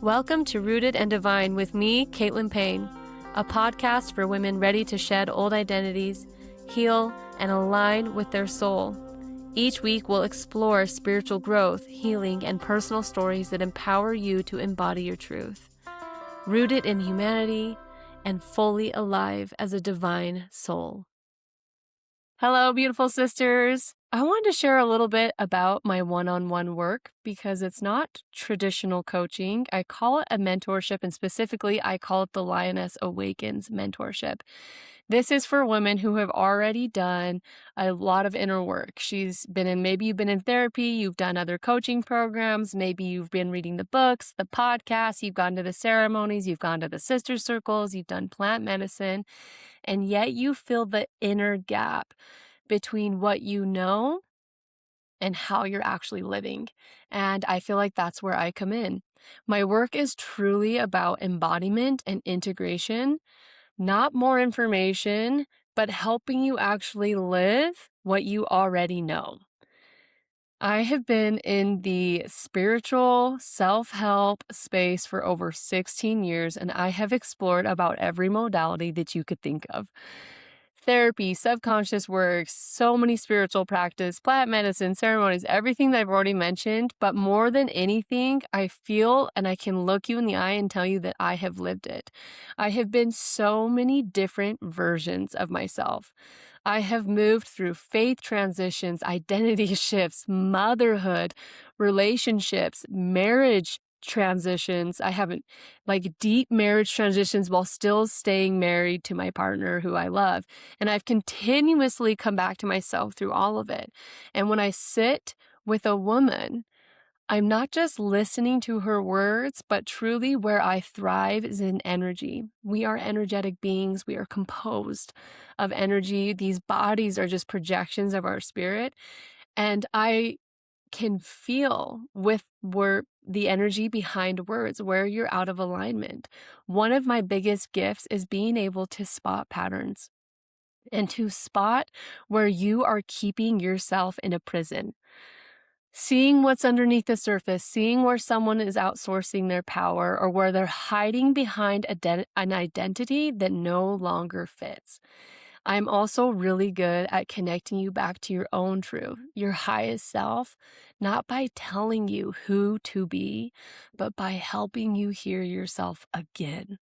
Welcome to Rooted and Divine with me, Caitlin Payne, a podcast for women ready to shed old identities, heal, and align with their soul. Each week, we'll explore spiritual growth, healing, and personal stories that empower you to embody your truth. Rooted in humanity and fully alive as a divine soul. Hello, beautiful sisters. I wanted to share a little bit about my one-on-one work because it's not traditional coaching. I call it a mentorship, and specifically, I call it the LIONESS AWAKENS mentorship. This is for women who have already done a lot of inner work. Maybe you've been in therapy, you've done other coaching programs, maybe you've been reading the books, the podcasts, you've gone to the ceremonies, you've gone to the sister circles, you've done plant medicine, and yet you feel the inner gap between what you know and how you're actually living. And I feel like that's where I come in. My work is truly about embodiment and integration, not more information, but helping you actually live what you already know. I have been in the spiritual self-help space for over 16 years, and I have explored about every modality that you could think of. Therapy, subconscious work, so many spiritual practice, plant medicine, ceremonies, everything that I've already mentioned. But more than anything, I feel and I can look you in the eye and tell you that I have lived it. I have been so many different versions of myself. I have moved through faith transitions, identity shifts, motherhood, relationships, marriage transitions. I haven't deep marriage transitions while still staying married to my partner who I love. And I've continuously come back to myself through all of it. And when I sit with a woman, I'm not just listening to her words, but truly where I thrive is in energy. We are energetic beings. We are composed of energy. These bodies are just projections of our spirit. And I can feel with the energy behind words where you're out of alignment. One of my biggest gifts is being able to spot patterns and to spot where you are keeping yourself in a prison. Seeing what's underneath the surface, seeing where someone is outsourcing their power or where they're hiding behind an identity that no longer fits. I'm also really good at connecting you back to your own truth, your highest self, not by telling you who to be, but by helping you hear yourself again.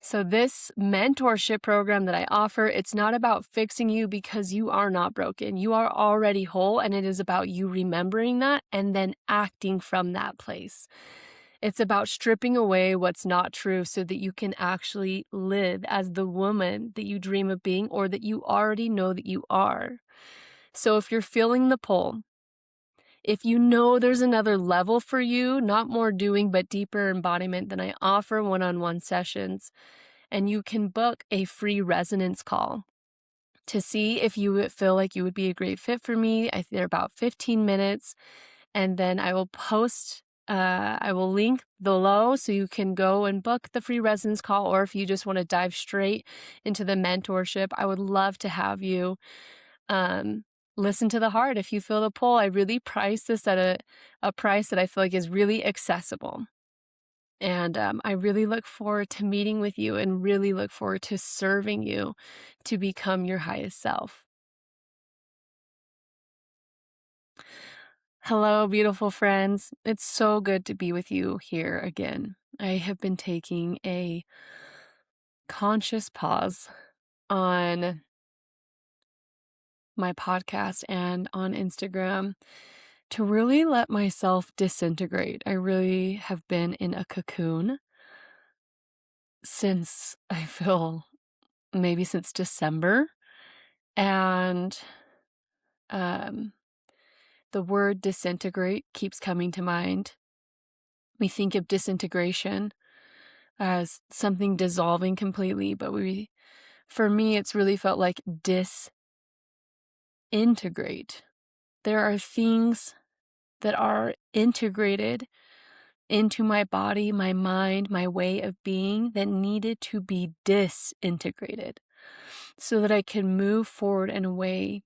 So this mentorship program that I offer, it's not about fixing you because you are not broken. You are already whole, and it is about you remembering that and then acting from that place. It's about stripping away what's not true so that you can actually live as the woman that you dream of being or that you already know that you are. So if you're feeling the pull, if you know there's another level for you, not more doing but deeper embodiment, then I offer one-on-one sessions, and you can book a free resonance call to see if you would feel like you would be a great fit for me. They're about 15 minutes, and then I will link below so you can go and book the free resonance call, or if you just want to dive straight into the mentorship, I would love to have you listen to the heart if you feel the pull. I really price this at a price that I feel like is really accessible. And I really look forward to meeting with you and really look forward to serving you to become your highest self. Hello, beautiful friends. It's so good to be with you here again. I have been taking a conscious pause on my podcast and on Instagram to really let myself disintegrate. I really have been in a cocoon since maybe since December. And the word disintegrate keeps coming to mind. We think of disintegration as something dissolving completely, but for me, it's really felt like disintegrate. There are things that are integrated into my body, my mind, my way of being that needed to be disintegrated so that I can move forward in a way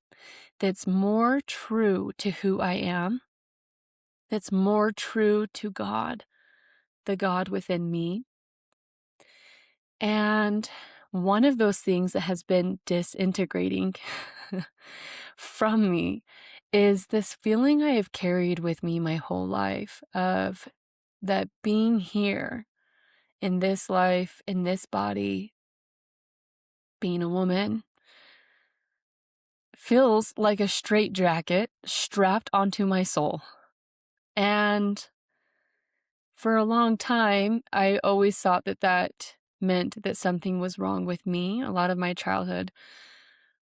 that's more true to who I am, that's more true to God, the God within me. And one of those things that has been disintegrating from me is this feeling I have carried with me my whole life of that being here in this life, in this body, being a woman, feels like a straitjacket strapped onto my soul. And for a long time, I always thought that that meant that something was wrong with me. A lot of my childhood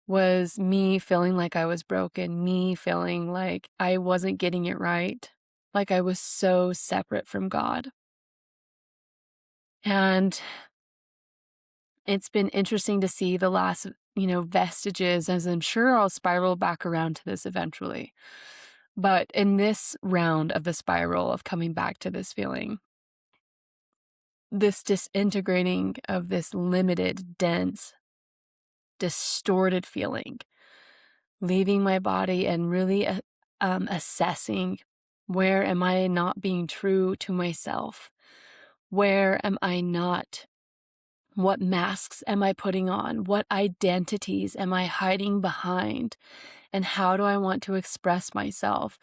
was me feeling like I was broken, me feeling like I wasn't getting it right, like I was so separate from God. And it's been interesting to see the last, vestiges, as I'm sure I'll spiral back around to this eventually. But in this round of the spiral of coming back to this feeling, this disintegrating of this limited, dense, distorted feeling, leaving my body and really assessing, where am I not being true to myself? Where am I not? What masks am I putting on? What identities am I hiding behind? And how do I want to express myself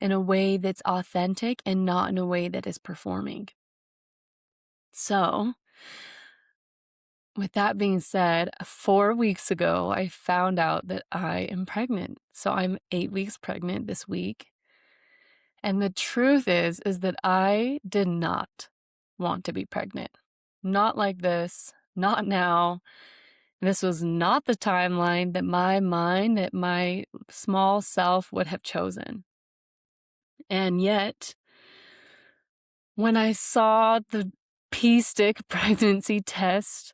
in a way that's authentic and not in a way that is performing? So, with that being said, 4 weeks ago, I found out that I am pregnant. So I'm 8 weeks pregnant this week. And the truth is that I did not want to be pregnant. Not like this, not now. This was not the timeline that my mind, that my small self would have chosen. And yet, when I saw the P-stick pregnancy test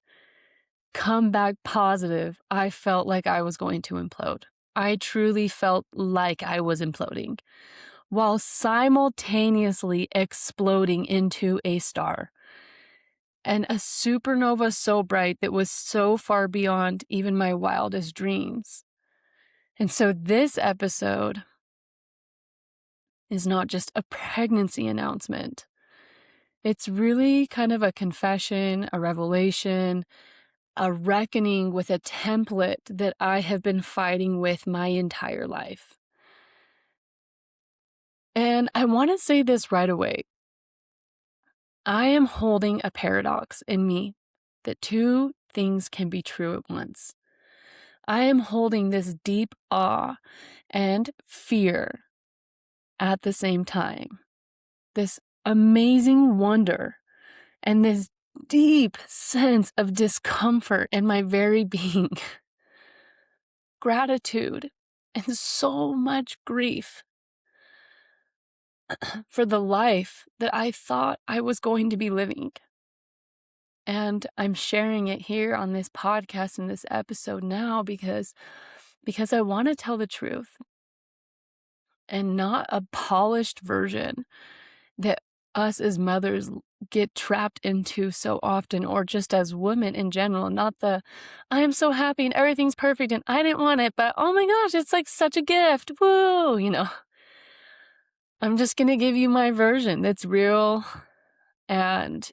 come back positive, I felt like I was going to implode. I truly felt like I was imploding, while simultaneously exploding into a star. And a supernova so bright that was so far beyond even my wildest dreams. And so this episode is not just a pregnancy announcement. It's really kind of a confession, a revelation, a reckoning with a template that I have been fighting with my entire life. And I want to say this right away. I am holding a paradox in me that two things can be true at once. I am holding this deep awe and fear at the same time. This amazing wonder and this deep sense of discomfort in my very being. Gratitude and so much grief for the life that I thought I was going to be living. And I'm sharing it here on this podcast in this episode now because I want to tell the truth and not a polished version that us as mothers get trapped into so often, or just as women in general, not the, I'm so happy and everything's perfect and I didn't want it, but oh my gosh, it's like such a gift. Woo, I'm just going to give you my version that's real and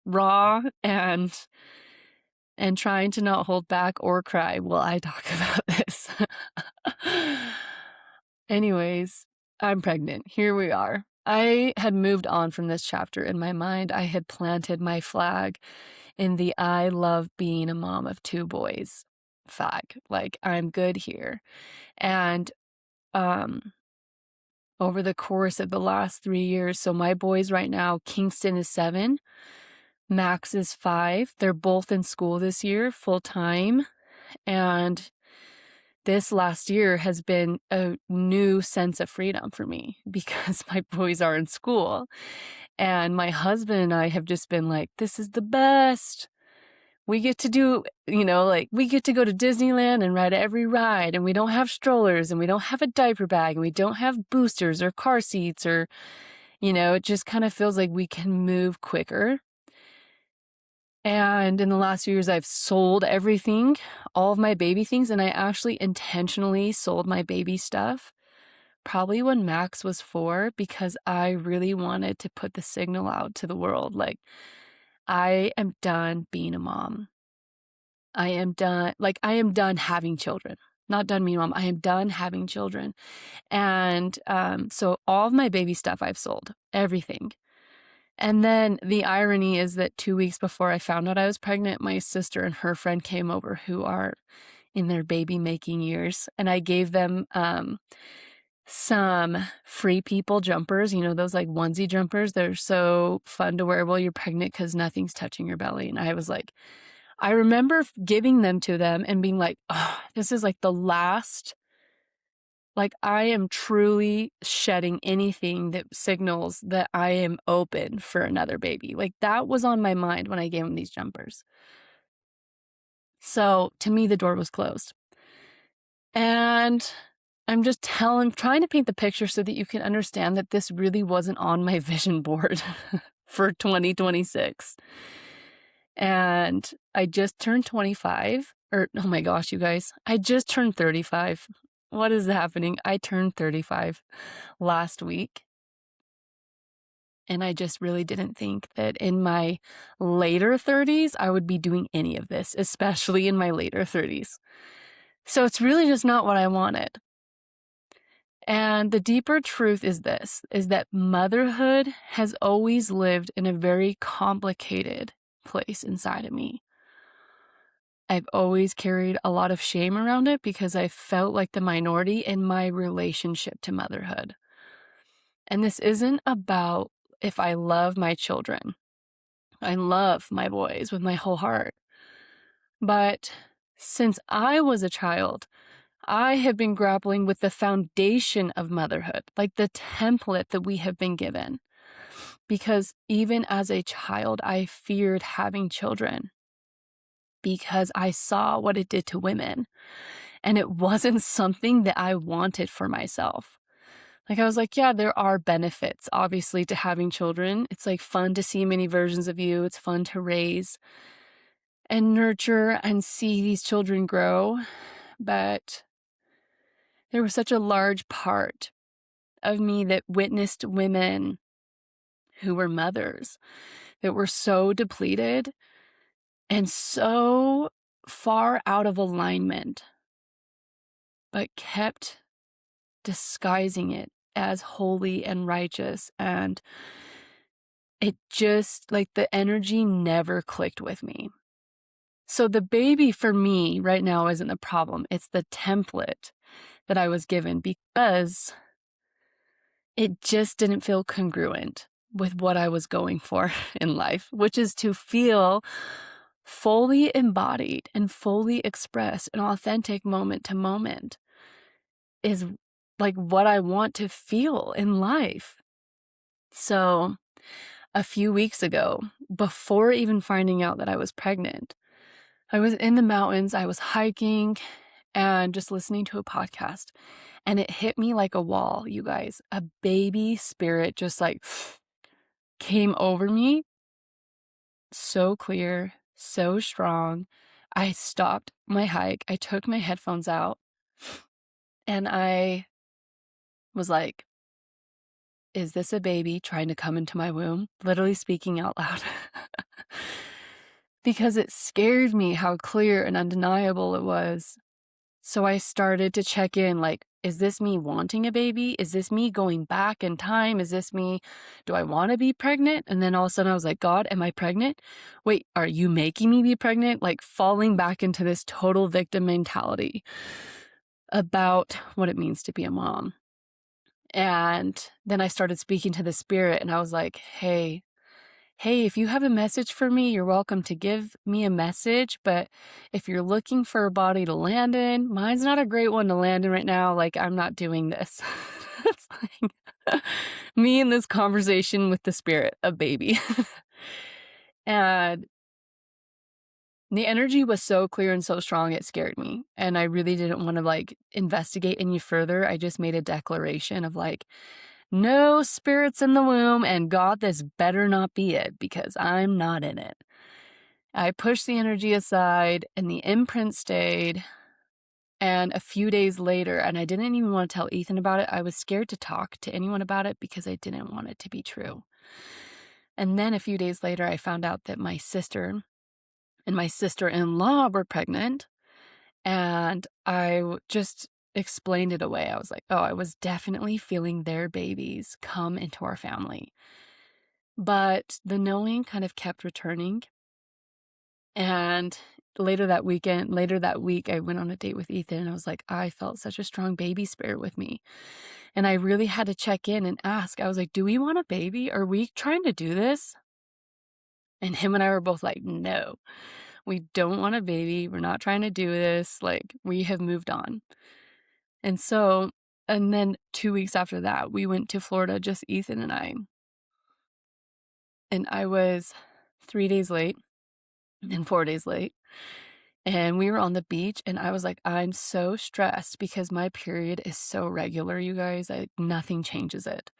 raw and trying to not hold back or cry while I talk about this. Anyways, I'm pregnant. Here we are. I had moved on from this chapter in my mind. I had planted my flag in the I love being a mom of 2 boys flag. Like, I'm good here. And over the course of the last 3 years, so my boys right now, Kingston is 7, Max is 5. They're both in school this year, full time. And this last year has been a new sense of freedom for me because my boys are in school. And my husband and I have just been like, this is the best. We get to do, we get to go to Disneyland and ride every ride, and we don't have strollers, and we don't have a diaper bag, and we don't have boosters or car seats, or, it just kind of feels like we can move quicker. And in the last few years, I've sold everything, all of my baby things, and I actually intentionally sold my baby stuff probably when Max was 4, because I really wanted to put the signal out to the world. Like, I am done being a mom. I am done having children. Not done being a mom. I am done having children. And so all of my baby stuff I've sold, everything. And then the irony is that 2 weeks before I found out I was pregnant, my sister and her friend came over who are in their baby making years. And I gave them some free people jumpers, you know, those like onesie jumpers. They're so fun to wear while you're pregnant because nothing's touching your belly. And I was like, I remember giving them to them and being like, oh, this is like the last. Like, I am truly shedding anything that signals that I am open for another baby. Like, that was on my mind when I gave him these jumpers. So to me, the door was closed. And I'm just trying to paint the picture so that you can understand that this really wasn't on my vision board for 2026. And I just turned 25. Oh my gosh, you guys, I just turned 35. What is happening? I turned 35 last week. And I just really didn't think that in my later 30s, I would be doing any of this, especially in my later 30s. So it's really just not what I wanted. And the deeper truth is this, is that motherhood has always lived in a very complicated place inside of me. I've always carried a lot of shame around it because I felt like the minority in my relationship to motherhood. And this isn't about if I love my children. I love my boys with my whole heart. But since I was a child, I have been grappling with the foundation of motherhood, like the template that we have been given. Because even as a child, I feared having children because I saw what it did to women. And it wasn't something that I wanted for myself. Like, I was like, yeah, there are benefits, obviously, to having children. It's like fun to see many versions of you. It's fun to raise and nurture and see these children grow. But there was such a large part of me that witnessed women who were mothers that were so depleted and so far out of alignment, but kept disguising it as holy and righteous. And it just, like, the energy never clicked with me. So the baby for me right now isn't the problem. It's the template that I was given because it just didn't feel congruent with what I was going for in life, which is to feel fully embodied and fully expressed and authentic moment to moment is like what I want to feel in life. So a few weeks ago, before even finding out that I was pregnant, I was in the mountains, I was hiking and just listening to a podcast, and it hit me like a wall, you guys. A baby spirit just like came over me, so clear, so strong. I stopped my hike, I took my headphones out, and I was like, is this a baby trying to come into my womb? Literally speaking out loud. Because it scared me how clear and undeniable it was. So I started to check in, like, is this me wanting a baby? Is this me going back in time? Is this me, do I want to be pregnant? And then all of a sudden I was like, God, am I pregnant? Wait, are you making me be pregnant? Like, falling back into this total victim mentality about what it means to be a mom. And then I started speaking to the spirit, and I was like, hey, if you have a message for me, you're welcome to give me a message. But if you're looking for a body to land in, mine's not a great one to land in right now. Like, I'm not doing this. It's like me in this conversation with the spirit of baby. And the energy was so clear and so strong, it scared me. And I really didn't want to like investigate any further. I just made a declaration of like, no spirits in the womb, and God, this better not be it because I'm not in it. I pushed the energy aside and the imprint stayed. And a few days later, and I didn't even want to tell Ethan about it. I was scared to talk to anyone about it because I didn't want it to be true. And then a few days later, I found out that my sister and my sister-in-law were pregnant, and just explained it away. I was like, oh, I was definitely feeling their babies come into our family. But the knowing kind of kept returning. And later that week, I went on a date with Ethan, and I was like, I felt such a strong baby spirit with me. And I really had to check in and ask. I was like, do we want a baby? Are we trying to do this? And him and I were both like, no, we don't want a baby. We're not trying to do this. Like, we have moved on. And then 2 weeks after that, we went to Florida, just Ethan and I. And I was 3 days late and 4 days late. And we were on the beach, and I was like, I'm so stressed because my period is so regular, you guys. Nothing changes it.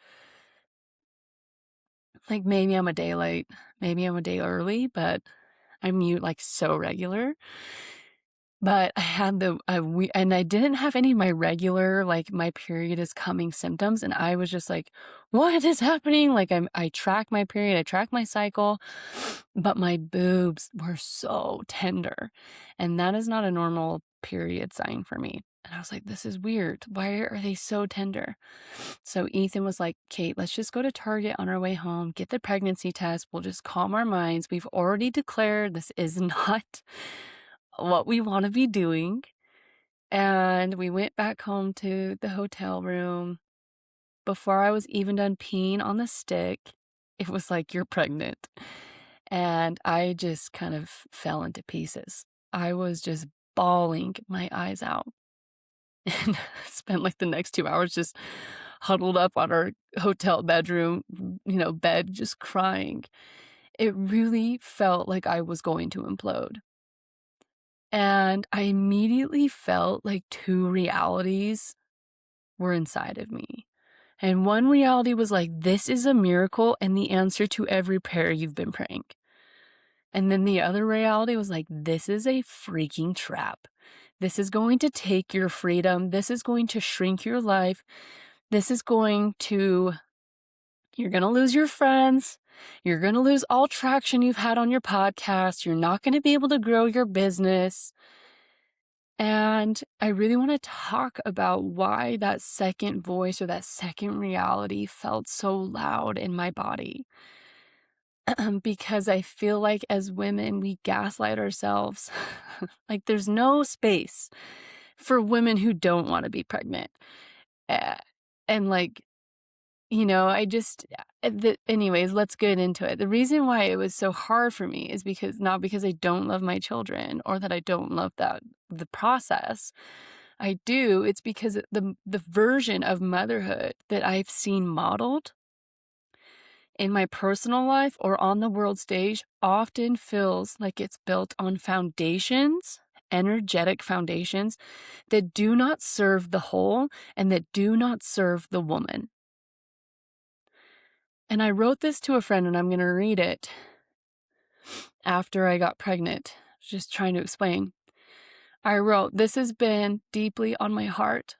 Like, maybe I'm a day late, maybe I'm a day early, but I'm like so regular. But I had and I didn't have any of my regular, like, my period is coming symptoms. And I was just like, what is happening? Like, I track my period, I track my cycle, but my boobs were so tender. And that is not a normal period sign for me. And I was like, this is weird. Why are they so tender? So Ethan was like, Kate, let's just go to Target on our way home, get the pregnancy test. We'll just calm our minds. We've already declared this is not what we want to be doing. And we went back home to the hotel room. Before I was even done peeing on the stick, it was like, you're pregnant. And I just kind of fell into pieces. I was just bawling my eyes out. And spent like the next 2 hours just huddled up on our hotel bedroom, bed, just crying. It really felt like I was going to implode. And I immediately felt like 2 realities were inside of me. And one reality was like, this is a miracle and the answer to every prayer you've been praying. And then the other reality was like, this is a freaking trap. This is going to take your freedom. This is going to shrink your life. You're going to lose your friends. You're going to lose all traction you've had on your podcast. You're not going to be able to grow your business. And I really want to talk about why that second voice or that second reality felt so loud in my body. Because I feel like as women, we gaslight ourselves. Like, there's no space for women who don't want to be pregnant. And like, anyways, let's get into it. The reason why it was so hard for me is not because I don't love my children or that I don't love the process. I do. It's because the version of motherhood that I've seen modeled in my personal life or on the world stage often feels like it's built on foundations, energetic foundations that do not serve the whole and that do not serve the woman. And I wrote this to a friend, and I'm going to read it after I got pregnant, just trying to explain. I wrote, this has been deeply on my heart.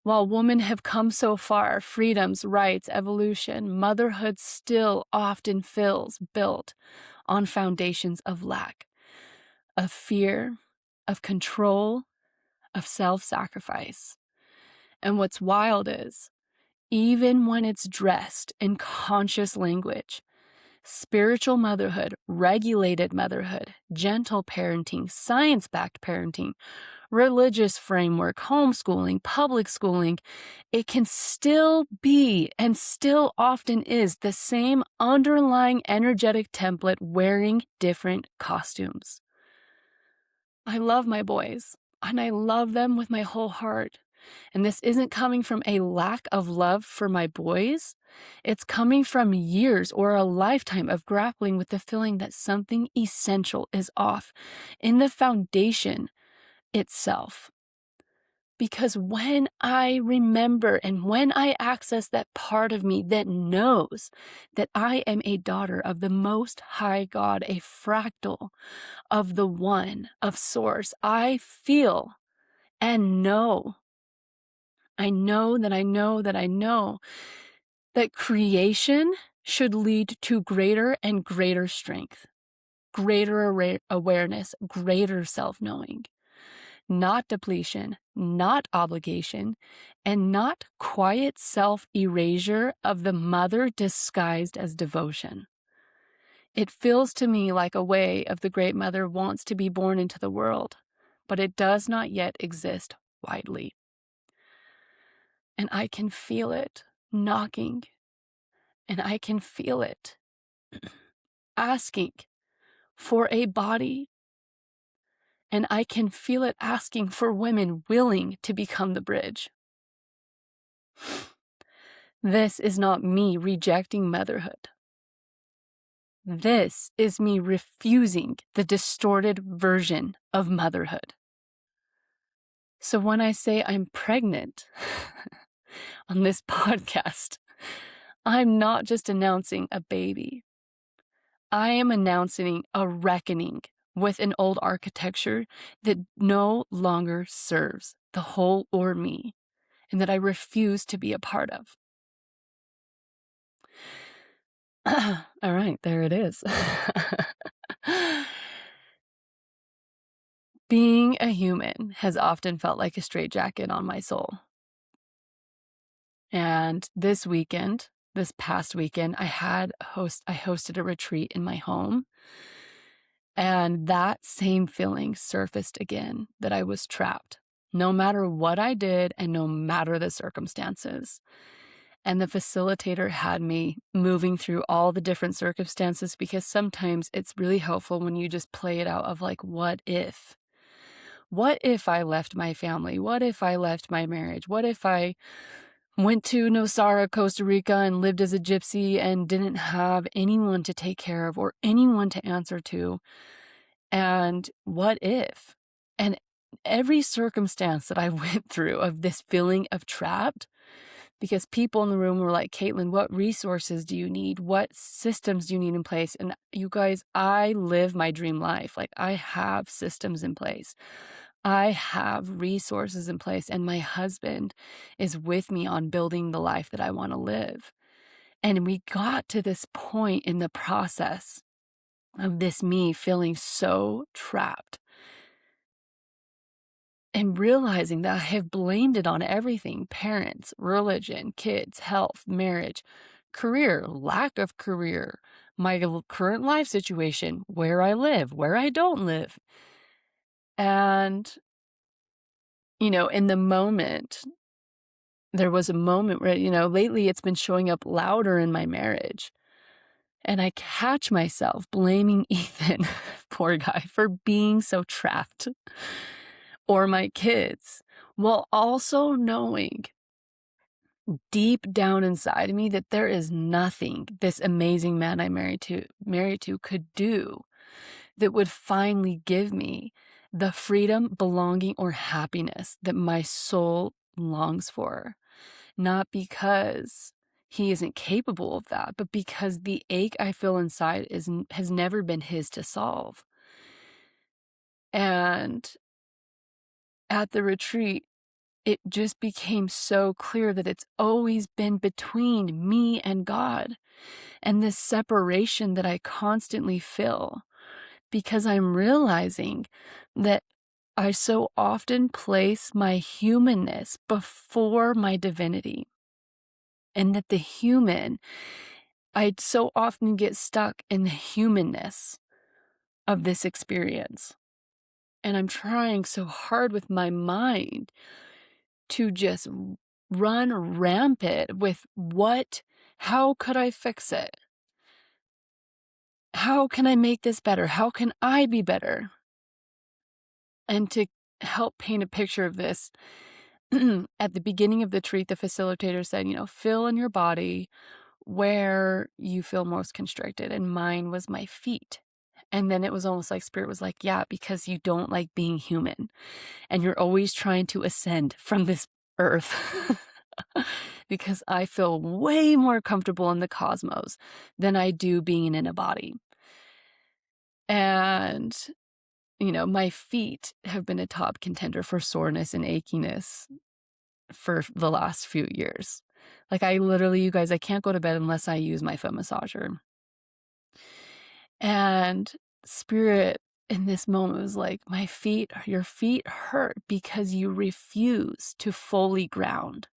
While women have come so far, freedoms, rights, evolution, motherhood still often feels built on foundations of lack, of fear, of control, of self-sacrifice. And what's wild is, even when it's dressed in conscious language, spiritual motherhood, regulated motherhood, gentle parenting, science-backed parenting, religious framework, homeschooling, public schooling, it can still be and still often is the same underlying energetic template wearing different costumes. I love my boys, and I love them with my whole heart. And this isn't coming from a lack of love for my boys. It's coming from years or a lifetime of grappling with the feeling that something essential is off in the foundation itself. Because when I remember and when I access that part of me that knows that I am a daughter of the Most High God, a fractal of the One, of Source, I feel and I know that creation should lead to greater and greater strength, greater awareness, greater self-knowing, not depletion, not obligation, and not quiet self-erasure of the mother disguised as devotion. It feels to me like a way of the Great Mother wants to be born into the world, but it does not yet exist widely. And I can feel it knocking, and I can feel it asking for a body, and I can feel it asking for women willing to become the bridge. This is not me rejecting motherhood. This is me refusing the distorted version of motherhood. So when I say I'm pregnant on this podcast, I'm not just announcing a baby. I am announcing a reckoning with an old architecture that no longer serves the whole or me, and that I refuse to be a part of. All right, there it is. Being a human has often felt like a straitjacket on my soul. And this past weekend, I hosted a retreat in my home. And that same feeling surfaced again, that I was trapped, no matter what I did and no matter the circumstances. And the facilitator had me moving through all the different circumstances, because sometimes it's really helpful when you just play it out of like, what if? What if I left my family? What if I left my marriage? What if I went to Nosara, Costa Rica and lived as a gypsy and didn't have anyone to take care of or anyone to answer to? And what if? And every circumstance that I went through of this feeling of trapped, because people in the room were like, Caitlin, what resources do you need? What systems do you need in place? And you guys, I live my dream life. Like, I have systems in place. I have resources in place, and my husband is with me on building the life that I want to live. And we got to this point in the process of this me feeling so trapped and realizing that I have blamed it on everything: parents, religion, kids, health, marriage, career, lack of career, my current life situation, where I live, where I don't live. And, in the moment, there was a moment where, lately it's been showing up louder in my marriage. And I catch myself blaming Ethan, poor guy, for being so trapped, or my kids, while also knowing deep down inside of me that there is nothing this amazing man I married to could do that would finally give me the freedom, belonging, or happiness that my soul longs for. Not because he isn't capable of that, but because the ache I feel inside has never been his to solve. And at the retreat, it just became so clear that it's always been between me and God, and this separation that I constantly feel, because I'm realizing that I so often place my humanness before my divinity, and that the human, I so often get stuck in the humanness of this experience. And I'm trying so hard with my mind to just run rampant with how could I fix it? How can I make this better? How can I be better? And to help paint a picture of this, at the beginning of the treat, the facilitator said, feel in your body where you feel most constricted. And mine was my feet. And then it was almost like Spirit was like, yeah, because you don't like being human and you're always trying to ascend from this earth. Because I feel way more comfortable in the cosmos than I do being in a body. And my feet have been a top contender for soreness and achiness for the last few years. Like, I literally, you guys, I can't go to bed unless I use my foot massager. And Spirit in this moment was like, your feet hurt because you refuse to fully ground,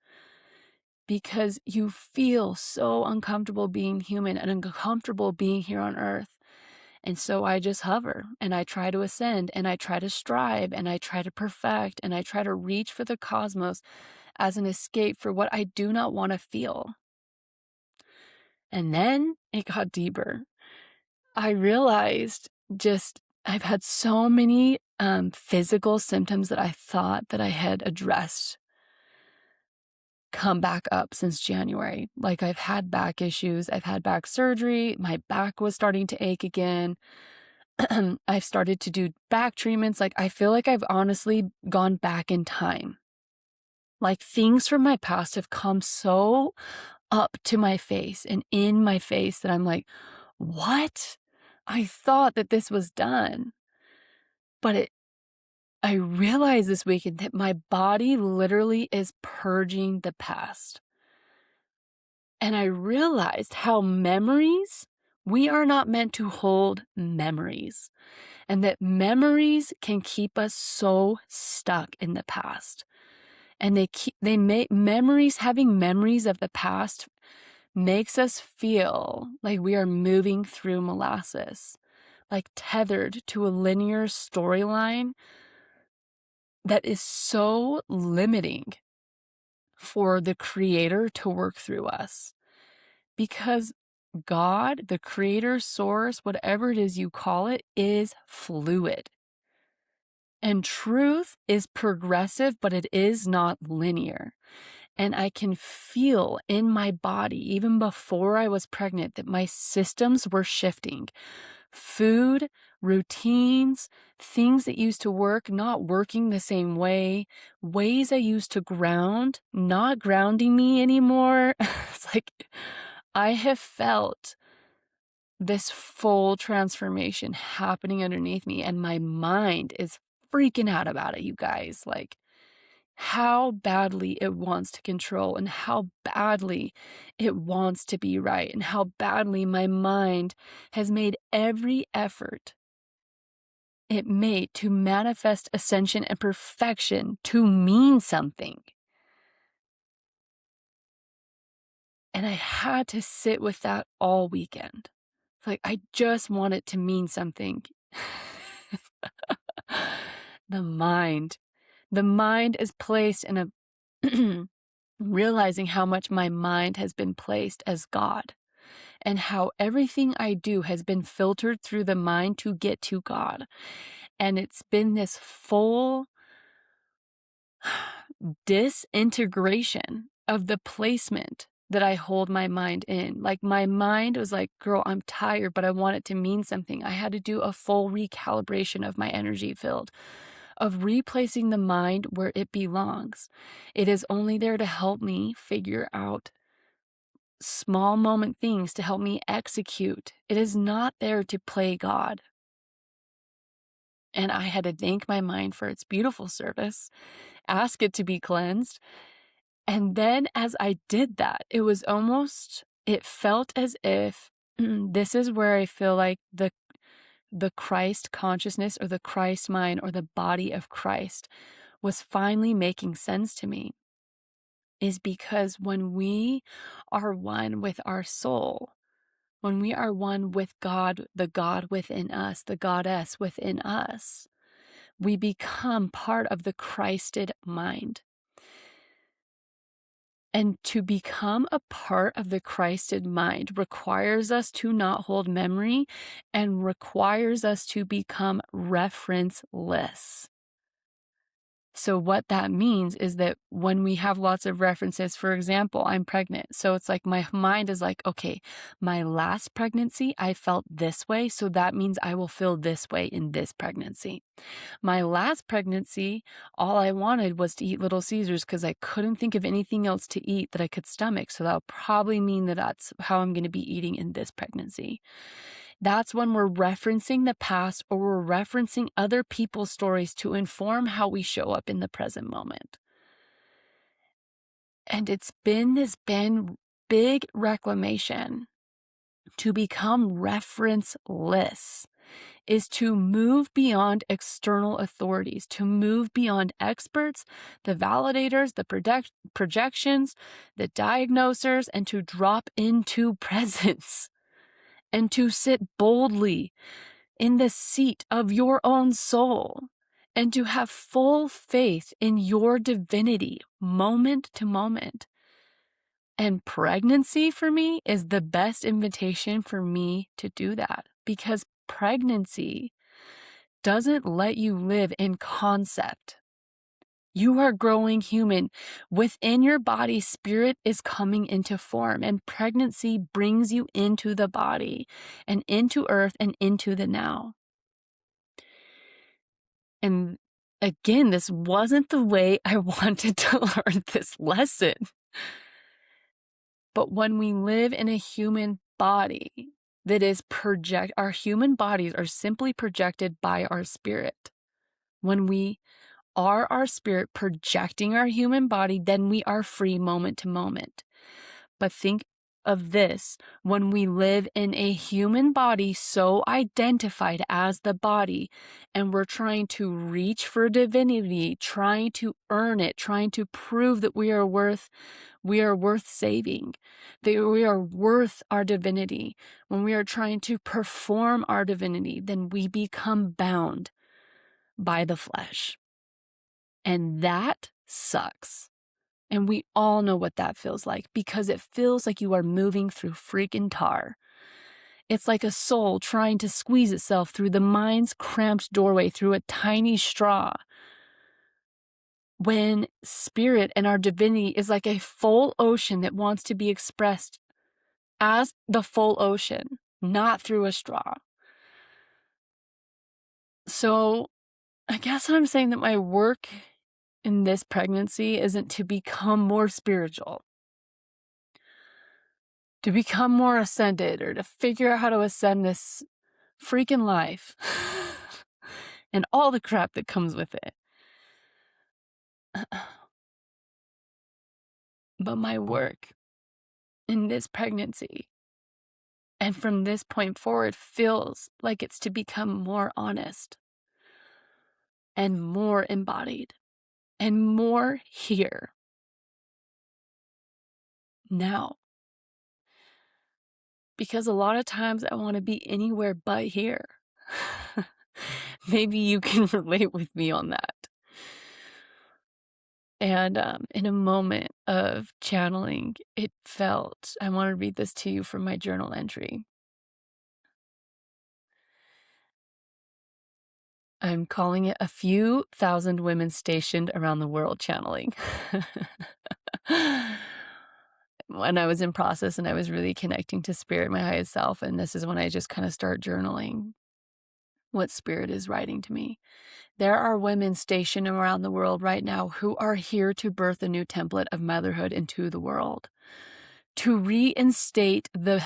because you feel so uncomfortable being human and uncomfortable being here on earth. And so I just hover and I try to ascend and I try to strive and I try to perfect and I try to reach for the cosmos as an escape for what I do not want to feel. And then it got deeper. I realized I've had so many physical symptoms that I thought that I had addressed come back up since January. Like, I've had back issues, I've had back surgery, my back was starting to ache again. I've started to do back treatments. Like, I feel like I've honestly gone back in time. Like, things from my past have come so up to my face and in my face that I'm like, what? I thought that this was done. But I realized this weekend that my body literally is purging the past. And I realized how we are not meant to hold memories. And that memories can keep us so stuck in the past. And having memories of the past makes us feel like we are moving through molasses, like tethered to a linear storyline that is so limiting for the Creator to work through us. Because God, the Creator, source, whatever it is you call it, is fluid. And truth is progressive, but it is not linear. And I can feel in my body, even before I was pregnant, that my systems were shifting. Food, routines, things that used to work, not working the same way, ways I used to ground, not grounding me anymore. It's like I have felt this full transformation happening underneath me, and my mind is freaking out about it, you guys. Like, how badly it wants to control and how badly it wants to be right and how badly my mind has made every effort it made to manifest ascension and perfection to mean something. And I had to sit with that all weekend. Like, I just want it to mean something. The mind is placed in a realizing how much my mind has been placed as God, and how everything I do has been filtered through the mind to get to God. And it's been this full disintegration of the placement that I hold my mind in. Like, my mind was like, girl, I'm tired, but I want it to mean something. I had to do a full recalibration of my energy field, of replacing the mind where it belongs. It is only there to help me figure out small moment things to help me execute. It is not there to play God. And I had to thank my mind for its beautiful service, ask it to be cleansed. And then as I did that, it felt as if this is where I feel like the Christ consciousness, or the Christ mind, or the body of Christ was finally making sense to me. Is because when we are one with our soul, when we are one with God, the God within us, the Goddess within us, we become part of the Christed mind. And to become a part of the Christed mind requires us to not hold memory and requires us to become referenceless. So what that means is that when we have lots of references, for example, I'm pregnant. So it's like my mind is like, okay, my last pregnancy, I felt this way. So that means I will feel this way in this pregnancy. My last pregnancy, all I wanted was to eat Little Caesars because I couldn't think of anything else to eat that I could stomach. So that'll probably mean that that's how I'm going to be eating in this pregnancy. That's when we're referencing the past or we're referencing other people's stories to inform how we show up in the present moment. And it's been this big reclamation to become referenceless, is to move beyond external authorities, to move beyond experts, the validators, the projections, the diagnosers, and to drop into presence and to sit boldly in the seat of your own soul and to have full faith in your divinity moment to moment. And pregnancy for me is the best invitation for me to do that, because pregnancy doesn't let you live in concept. You are growing human. Within your body, spirit is coming into form, and pregnancy brings you into the body and into earth and into the now. And again, this wasn't the way I wanted to learn this lesson. But when we live in a human body that is our human bodies are simply projected by our spirit. When we are our spirit projecting our human body, then we are free moment to moment. But think of this: when we live in a human body so identified as the body, and we're trying to reach for divinity, trying to earn it, trying to prove that we are worth saving, that we are worth our divinity, when we are trying to perform our divinity, then we become bound by the flesh. And that sucks. And we all know what that feels like, because it feels like you are moving through freaking tar. It's like a soul trying to squeeze itself through the mind's cramped doorway through a tiny straw. When spirit and our divinity is like a full ocean that wants to be expressed as the full ocean, not through a straw. So I guess I'm saying that my work in this pregnancy isn't to become more spiritual, to become more ascended, or to figure out how to ascend this freaking life and all the crap that comes with it. But my work in this pregnancy and from this point forward feels like it's to become more honest and more embodied and more here now. Because a lot of times I want to be anywhere but here. Maybe you can relate with me on that. And in a moment of channeling, it felt, I want to read this to you from my journal entry. I'm calling it a few thousand women stationed around the world channeling. When I was in process and I was really connecting to spirit, my highest self, and this is when I just kind of start journaling what spirit is writing to me. There are women stationed around the world right now who are here to birth a new template of motherhood into the world, to reinstate the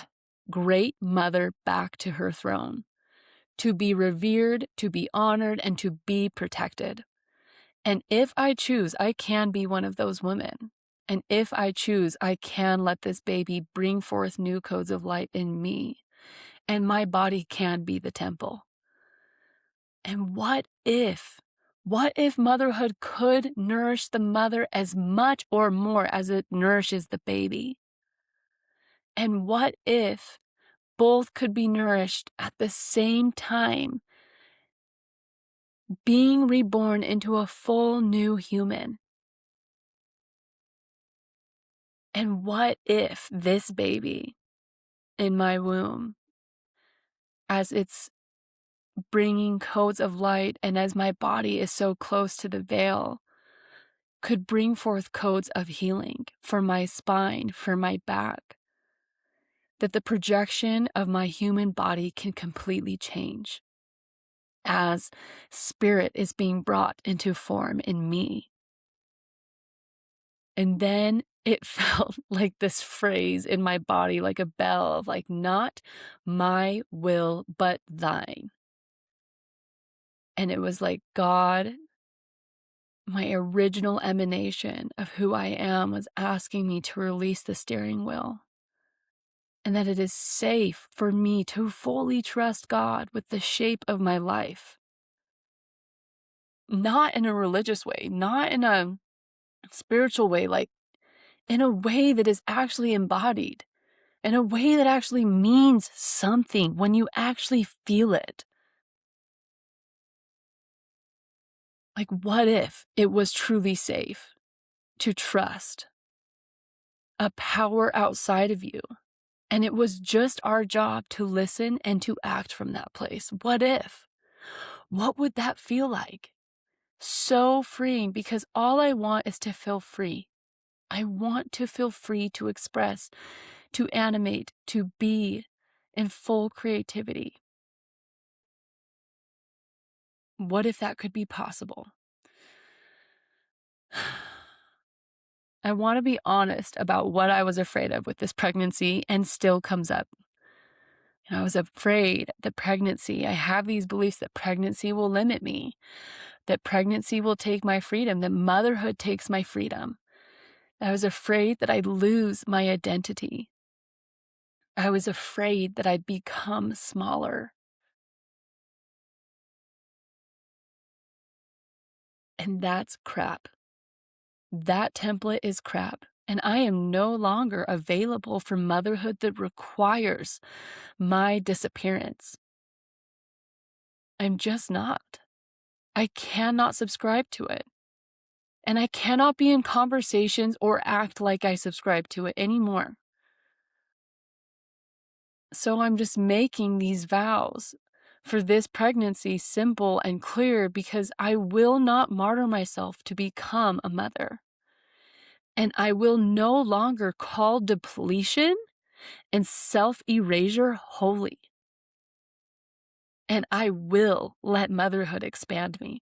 great mother back to her throne, to be revered, to be honored, and to be protected. And if I choose, I can be one of those women. And if I choose, I can let this baby bring forth new codes of light in me, and my body can be the temple. And what if motherhood could nourish the mother as much or more as it nourishes the baby? And what if both could be nourished at the same time, being reborn into a full new human? And what if this baby in my womb, as it's bringing codes of light and as my body is so close to the veil, could bring forth codes of healing for my spine, for my back, that the projection of my human body can completely change as spirit is being brought into form in me. And then it felt like this phrase in my body, like a bell of like, not my will, but thine. And it was like God, my original emanation of who I am, was asking me to release the steering wheel. And that it is safe for me to fully trust God with the shape of my life. Not in a religious way, not in a spiritual way, like in a way that is actually embodied, in a way that actually means something when you actually feel it. Like, what if it was truly safe to trust a power outside of you? And it was just our job to listen and to act from that place. What if? What would that feel like? So freeing, because all I want is to feel free. I want to feel free to express, to animate, to be in full creativity. What if that could be possible? I want to be honest about what I was afraid of with this pregnancy, and still comes up. And I was afraid that pregnancy, I have these beliefs that pregnancy will limit me, that pregnancy will take my freedom, that motherhood takes my freedom. I was afraid that I'd lose my identity. I was afraid that I'd become smaller. And that's crap. That template is crap. And I am no longer available for motherhood that requires my disappearance. I'm just not. I cannot subscribe to it. And I cannot be in conversations or act like I subscribe to it anymore. So I'm just making these vows for this pregnancy simple and clear, because I will not martyr myself to become a mother. And I will no longer call depletion and self-erasure holy. And I will let motherhood expand me,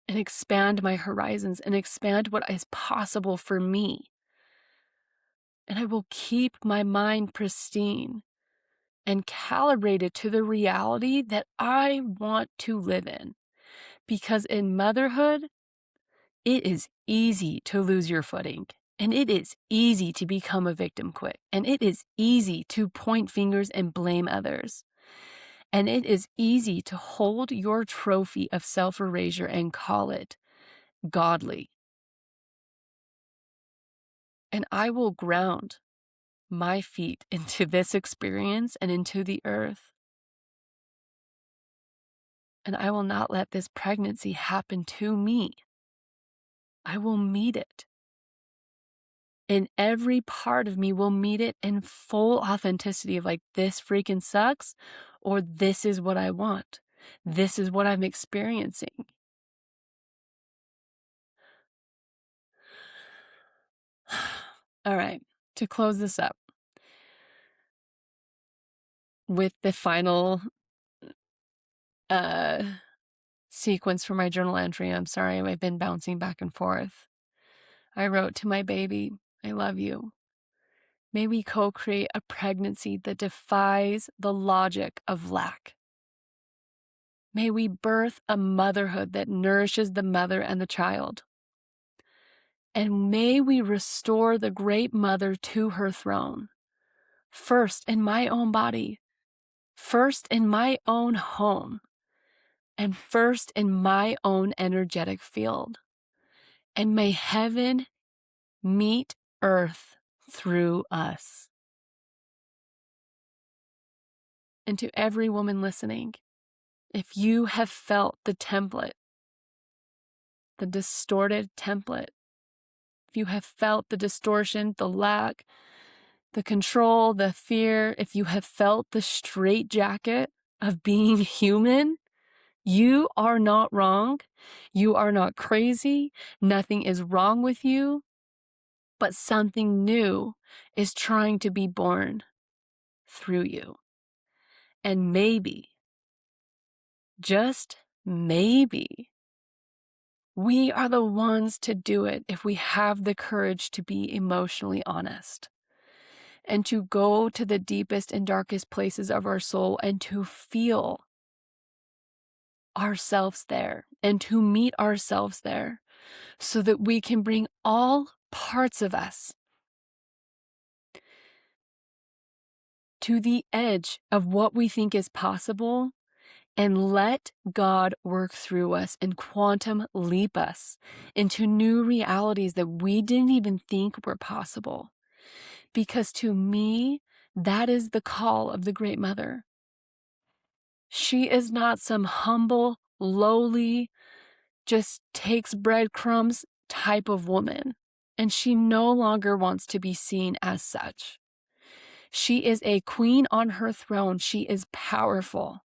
and expand my horizons, and expand what is possible for me. And I will keep my mind pristine and calibrated to the reality that I want to live in. Because in motherhood, it is easy to lose your footing, and it is easy to become a victim quick, and it is easy to point fingers and blame others. And it is easy to hold your trophy of self-erasure and call it godly. And I will ground my feet into this experience and into the earth. And I will not let this pregnancy happen to me. I will meet it. And every part of me will meet it in full authenticity of like, this freaking sucks, or this is what I want. This is what I'm experiencing. All right, to close this up with the final sequence for my journal entry. I'm sorry, I've been bouncing back and forth. I wrote to my baby, I love you. May we co-create a pregnancy that defies the logic of lack. May we birth a motherhood that nourishes the mother and the child. And may we restore the great mother to her throne, first in my own body, first in my own home, and first in my own energetic field. And may heaven meet earth through us. And to every woman listening, if you have felt the template, the distorted template, if you have felt the distortion, the lack, the control, the fear, if you have felt the straitjacket of being human, you are not wrong. You are not crazy. Nothing is wrong with you, but something new is trying to be born through you. And maybe, just maybe, We are the ones to do it if we have the courage to be emotionally honest and to go to the deepest and darkest places of our soul and to feel ourselves there and to meet ourselves there so that we can bring all parts of us to the edge of what we think is possible and let God work through us and quantum leap us into new realities that we didn't even think were possible. Because to me, that is the call of the Great Mother. She is not some humble, lowly, just takes breadcrumbs type of woman. And she no longer wants to be seen as such. She is a queen on her throne. She is powerful.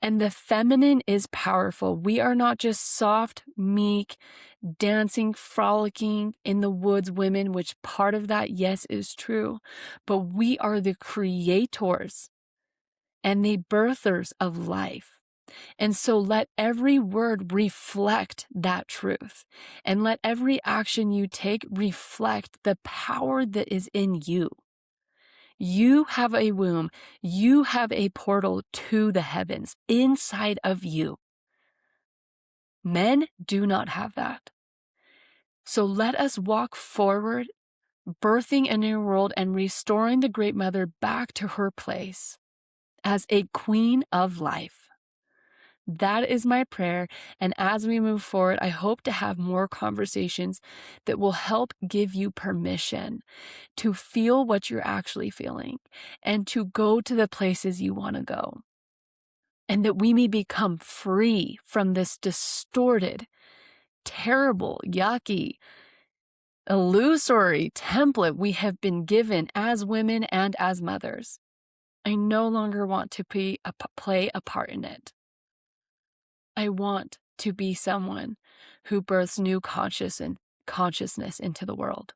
And the feminine is powerful. We are not just soft, meek, dancing, frolicking in the woods women, which part of that, yes, is true. But we are the creators and the birthers of life. And so let every word reflect that truth. And let every action you take reflect the power that is in you. You have a womb. You have a portal to the heavens inside of you. Men do not have that. So let us walk forward, birthing a new world and restoring the Great Mother back to her place as a queen of life. That is my prayer. And as we move forward, I hope to have more conversations that will help give you permission to feel what you're actually feeling and to go to the places you want to go. And that we may become free from this distorted, terrible, yucky, illusory template we have been given as women and as mothers. I no longer want to play a part in it. I want to be someone who births new consciousness into the world.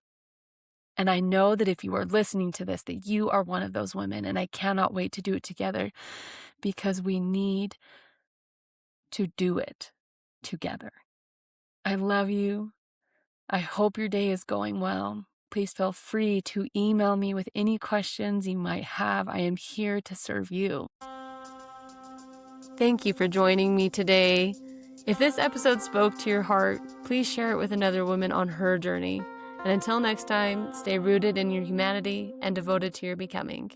And I know that if you are listening to this, that you are one of those women, and I cannot wait to do it together because we need to do it together. I love you. I hope your day is going well. Please feel free to email me with any questions you might have. I am here to serve you. Thank you for joining me today. If this episode spoke to your heart, please share it with another woman on her journey. And until next time, stay rooted in your humanity and devoted to your becoming.